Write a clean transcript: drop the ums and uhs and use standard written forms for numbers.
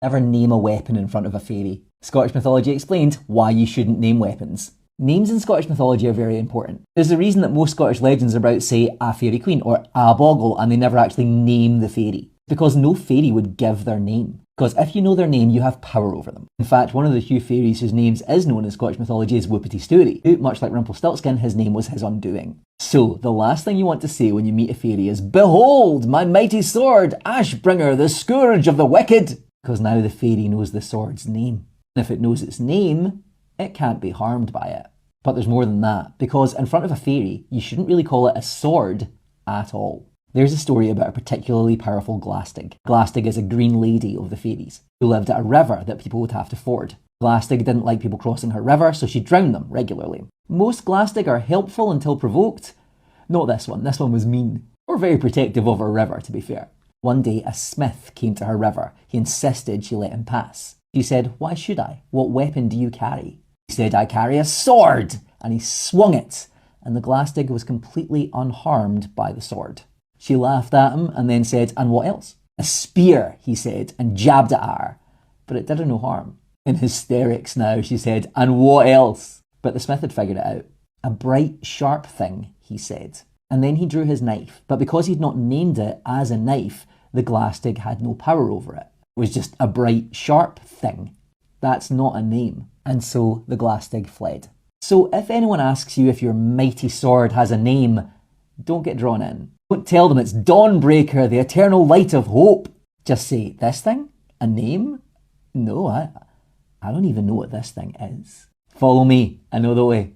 Never name a weapon in front of a fairy. Scottish mythology explained why you shouldn't name weapons. Names in Scottish mythology are very important. There's a reason that most Scottish legends are about, say, a fairy queen or a boggle, and they never actually name the fairy. Because no fairy would give their name. Because if you know their name, you have power over them. In fact, one of the few fairies whose names is known in Scottish mythology is Whoopity Stoorie, who, much like Rumpelstiltskin, his name was his undoing. So, the last thing you want to say when you meet a fairy is, "Behold, my mighty sword, Ashbringer, the scourge of the wicked!" Because now the fairy knows the sword's name. And if it knows its name, it can't be harmed by it. But there's more than that, because in front of a fairy, you shouldn't really call it a sword at all. There's a story about a particularly powerful Glastig. Glastig is a green lady of the fairies, who lived at a river that people would have to ford. Glastig didn't like people crossing her river, so she drowned them regularly. Most Glastig are helpful until provoked. Not this one was mean. Or very protective of her river, to be fair. One day, a smith came to her river. He insisted she let him pass. She said, "Why should I? What weapon do you carry?" He said, "I carry a sword!" And he swung it, and the Glastig was completely unharmed by the sword. She laughed at him and then said, "And what else?" "A spear," he said, and jabbed it at her. But it did her no harm. In hysterics now, she said, "And what else?" But the smith had figured it out. "A bright, sharp thing," he said. And then he drew his knife. But because he'd not named it as a knife, the Glastig had no power over it. It was just a bright, sharp thing. That's not a name. And so the Glastig fled. So if anyone asks you if your mighty sword has a name, don't get drawn in. Don't tell them it's Dawnbreaker, the eternal light of hope. Just say, "This thing? A name? No, I don't even know what this thing is." Follow me, I know the way.